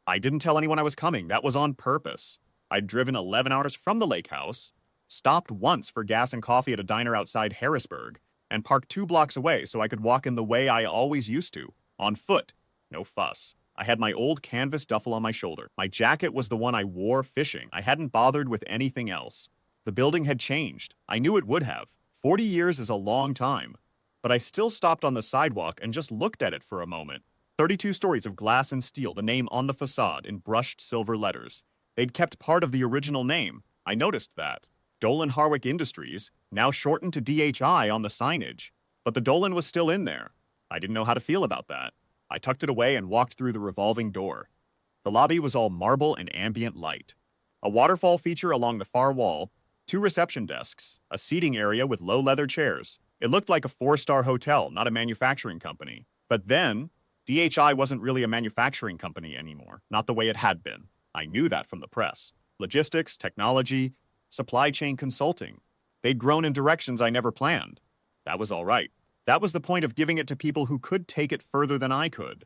I didn't tell anyone I was coming. That was on purpose. I'd driven 11 hours from the lake house, stopped once for gas and coffee at a diner outside Harrisburg, and parked 2 blocks away so I could walk in the way I always used to, on foot. No fuss. I had my old canvas duffel on my shoulder. My jacket was the one I wore fishing. I hadn't bothered with anything else. The building had changed. I knew it would have. 40 years is a long time. But I still stopped on the sidewalk and just looked at it for a moment. 32 stories of glass and steel, the name on the facade in brushed silver letters. They'd kept part of the original name. I noticed that. Dolan Harwick Industries, now shortened to DHI on the signage. But the Dolan was still in there. I didn't know how to feel about that. I tucked it away and walked through the revolving door. The lobby was all marble and ambient light. A waterfall feature along the far wall, 2 reception desks, a seating area with low leather chairs. It looked like a 4-star hotel, not a manufacturing company. But then, DHI wasn't really a manufacturing company anymore, not the way it had been. I knew that from the press. Logistics, technology, supply chain consulting. They'd grown in directions I never planned. That was all right. That was the point of giving it to people who could take it further than I could.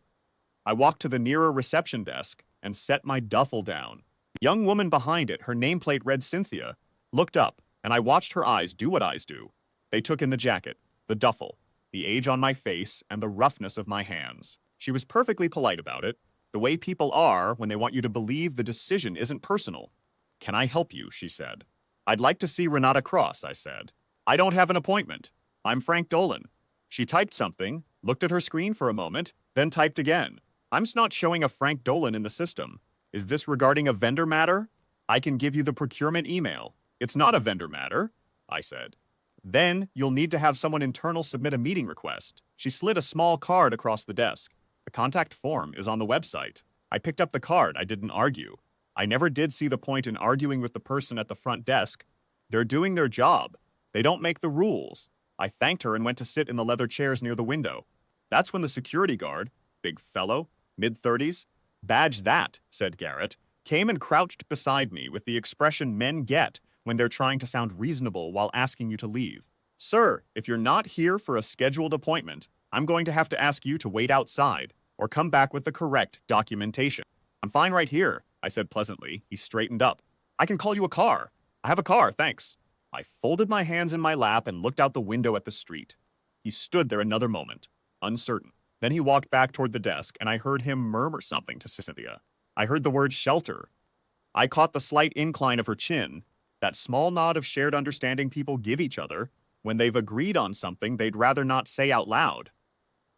I walked to the nearer reception desk and set my duffel down. The young woman behind it, her nameplate read Cynthia, looked up, and I watched her eyes do what eyes do. They took in the jacket, the duffel, the age on my face, and the roughness of my hands. She was perfectly polite about it, the way people are when they want you to believe the decision isn't personal. "Can I help you?" she said. "I'd like to see Renata Cross," I said. "I don't have an appointment. I'm Frank Dolan." She typed something, looked at her screen for a moment, then typed again. "I'm not showing a Frank Dolan in the system. Is this regarding a vendor matter? I can give you the procurement email." "It's not a vendor matter," I said. "Then you'll need to have someone internal submit a meeting request." She slid a small card across the desk. "The contact form is on the website." I picked up the card. I didn't argue. I never did see the point in arguing with the person at the front desk. They're doing their job. They don't make the rules. I thanked her and went to sit in the leather chairs near the window. That's when the security guard, big fellow, mid-30s, "Badge that," said Garrett, came and crouched beside me with the expression men get when they're trying to sound reasonable while asking you to leave. "Sir, if you're not here for a scheduled appointment, I'm going to have to ask you to wait outside or come back with the correct documentation." "I'm fine right here," I said pleasantly. He straightened up. "I can call you a car. I have a car, thanks." I folded my hands in my lap and looked out the window at the street. He stood there another moment, uncertain. Then he walked back toward the desk, and I heard him murmur something to Cynthia. I heard the word shelter. I caught the slight incline of her chin, that small nod of shared understanding people give each other when they've agreed on something they'd rather not say out loud.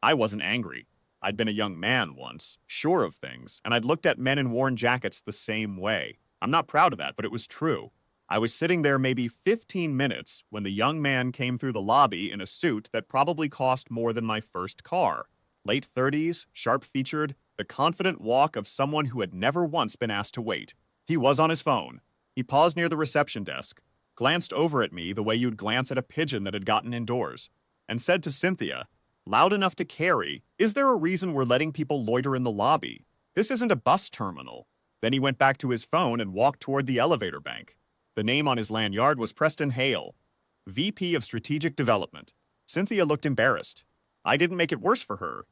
I wasn't angry. I'd been a young man once, sure of things, and I'd looked at men in worn jackets the same way. I'm not proud of that, but it was true. I was sitting there maybe 15 minutes when the young man came through the lobby in a suit that probably cost more than my first car. Late 30s, sharp-featured, the confident walk of someone who had never once been asked to wait. He was on his phone. He paused near the reception desk, glanced over at me the way you'd glance at a pigeon that had gotten indoors, and said to Cynthia, loud enough to carry, "Is there a reason we're letting people loiter in the lobby? This isn't a bus terminal." Then he went back to his phone and walked toward the elevator bank. The name on his lanyard was Preston Hale, VP of Strategic Development. Cynthia looked embarrassed. I didn't make it worse for her.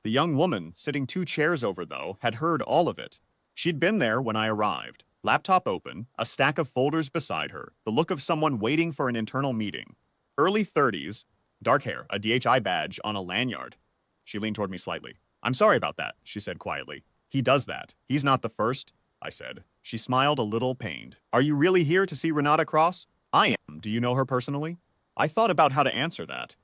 The young woman, sitting 2 chairs over, though, had heard all of it. She'd been there when I arrived, laptop open, a stack of folders beside her, the look of someone waiting for an internal meeting. Early 30s, dark hair, a DHI badge on a lanyard. She leaned toward me slightly. "I'm sorry about that," she said quietly. "He does that. He's not the first," I said. She smiled a little pained. "Are you really here to see Renata Cross?" "I am. Do you know her personally?" I thought about how to answer that.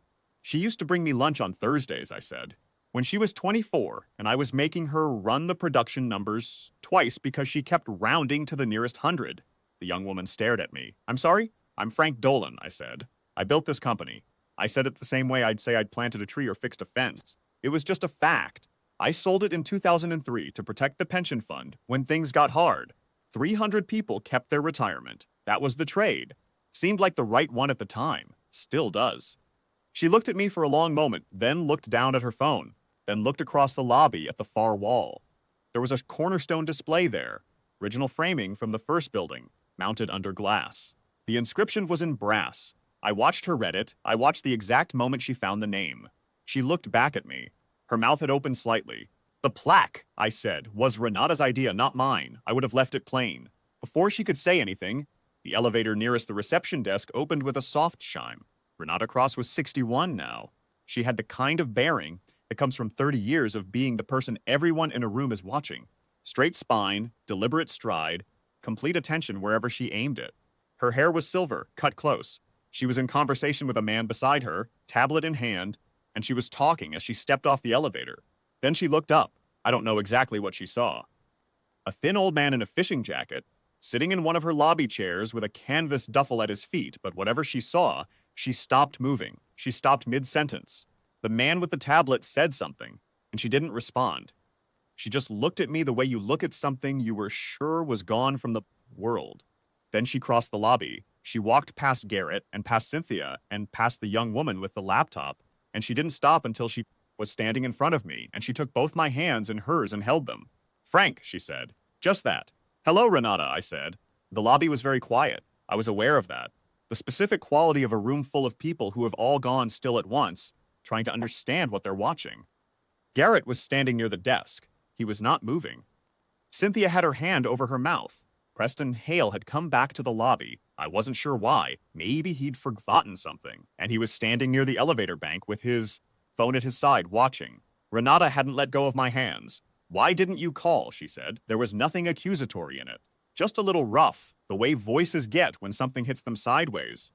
"She used to bring me lunch on Thursdays," I said. "When she was 24, and I was making her run the production numbers twice because she kept rounding to the nearest 100. The young woman stared at me. "I'm sorry? I'm Frank Dolan," I said. "I built this company." I said it the same way I'd say I'd planted a tree or fixed a fence. It was just a fact. I sold it in 2003 to protect the pension fund when things got hard. 300 people kept their retirement. That was the trade. Seemed like the right one at the time. Still does. She looked at me for a long moment, then looked down at her phone, then looked across the lobby at the far wall. There was a cornerstone display there, original framing from the first building, mounted under glass. The inscription was in brass. I watched her read it. I watched the exact moment she found the name. She looked back at me. Her mouth had opened slightly. The plaque, I said, was Renata's idea, not mine. I would have left it plain. Before she could say anything, the elevator nearest the reception desk opened with a soft chime. Renata Cross was 61 now. She had the kind of bearing that comes from 30 years of being the person everyone in a room is watching. Straight spine, deliberate stride, complete attention wherever she aimed it. Her hair was silver, cut close. She was in conversation with a man beside her, tablet in hand, and she was talking as she stepped off the elevator. Then she looked up. I don't know exactly what she saw. A thin old man in a fishing jacket, sitting in one of her lobby chairs with a canvas duffel at his feet, but whatever she saw, she stopped moving. She stopped mid-sentence. The man with the tablet said something, and she didn't respond. She just looked at me the way you look at something you were sure was gone from the world. Then she crossed the lobby. She walked past Garrett and past Cynthia and past the young woman with the laptop, and she didn't stop until she was standing in front of me, and she took both my hands in hers and held them. "Frank," she said. Just that. "Hello, Renata," I said. The lobby was very quiet. I was aware of that. The specific quality of a room full of people who have all gone still at once, trying to understand what they're watching. Garrett was standing near the desk. He was not moving. Cynthia had her hand over her mouth. Preston Hale had come back to the lobby. I wasn't sure why. Maybe he'd forgotten something, and he was standing near the elevator bank with his phone at his side, watching. Renata hadn't let go of my hands. "Why didn't you call?" she said. There was nothing accusatory in it. Just a little rough, the way voices get when something hits them sideways.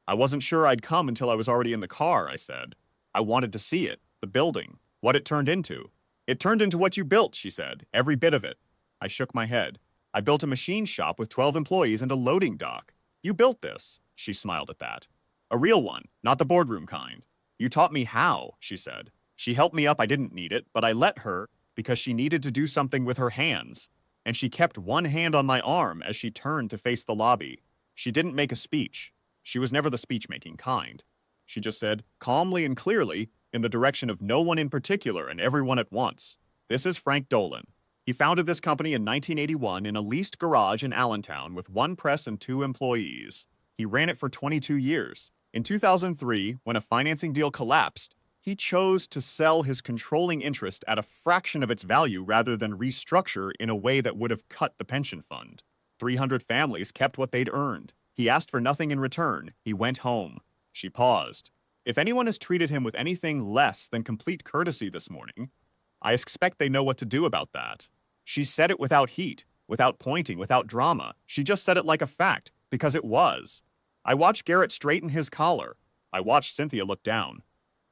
"I wasn't sure I'd come until I was already in the car," I said. "I wanted to see it, the building, what it turned into." "It turned into what you built," she said. "Every bit of it." I shook my head. "I built a machine shop with 12 employees and a loading dock." "You built this?" She smiled at that. "A real one, not the boardroom kind." "You taught me how," she said. "She helped me up. I didn't need it, but I let her because she needed to do something with her hands. And she kept one hand on my arm as she turned to face the lobby. She didn't make a speech. She was never the speech-making kind. She just said, calmly and clearly, in the direction of no one in particular and everyone at once, 'This is Frank Dolan. He founded this company in 1981 in a leased garage in Allentown with one press and 2 employees. He ran it for 22 years. In 2003, when a financing deal collapsed, he chose to sell his controlling interest at a fraction of its value rather than restructure in a way that would have cut the pension fund. 300 families kept what they'd earned. He asked for nothing in return. He went home." She paused. "If anyone has treated him with anything less than complete courtesy this morning, I expect they know what to do about that." She said it without heat, without pointing, without drama. She just said it like a fact, because it was. I watched Garrett straighten his collar. I watched Cynthia look down.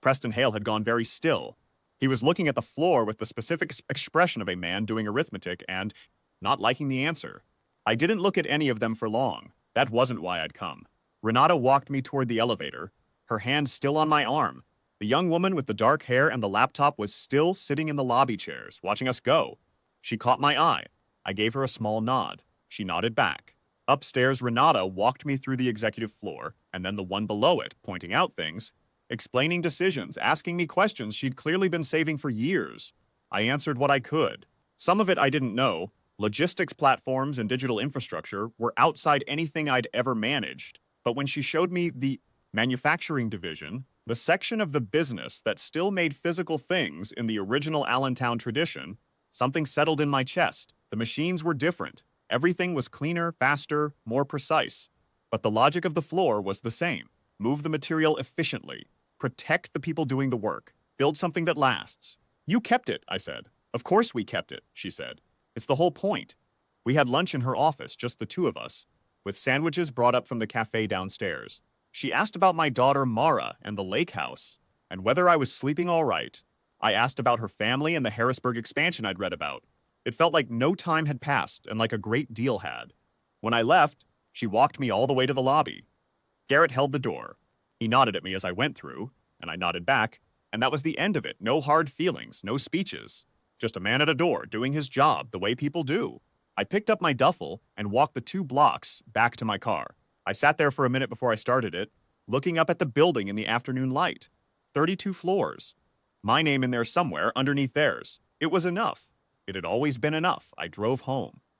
Preston Hale had gone very still. He was looking at the floor with the specific expression of a man doing arithmetic and not liking the answer. I didn't look at any of them for long. That wasn't why I'd come. Renata walked me toward the elevator, her hand still on my arm. The young woman with the dark hair and the laptop was still sitting in the lobby chairs, watching us go. She caught my eye. I gave her a small nod. She nodded back. Upstairs, Renata walked me through the executive floor, and then the one below it, pointing out things, explaining decisions, asking me questions she'd clearly been saving for years. I answered what I could. Some of it I didn't know. Logistics platforms and digital infrastructure were outside anything I'd ever managed. But when she showed me the manufacturing division, the section of the business that still made physical things in the original Allentown tradition, something settled in my chest. The machines were different. Everything was cleaner, faster, more precise. But the logic of the floor was the same. Move the material efficiently. Protect the people doing the work. Build something that lasts. "You kept it," I said. "Of course we kept it," she said. "It's the whole point." We had lunch in her office, just the 2 of us, with sandwiches brought up from the cafe downstairs. She asked about my daughter Mara and the lake house, and whether I was sleeping all right. I asked about her family and the Harrisburg expansion I'd read about. It felt like no time had passed and like a great deal had. When I left, she walked me all the way to the lobby. Garrett held the door. He nodded at me as I went through, and I nodded back, and that was the end of it. No hard feelings, no speeches. Just a man at a door doing his job the way people do. I picked up my duffel and walked the 2 blocks back to my car. I sat there for a minute before I started it, looking up at the building in the afternoon light. 32 floors. My name in there somewhere underneath theirs. It was enough. It had always been enough. I drove home.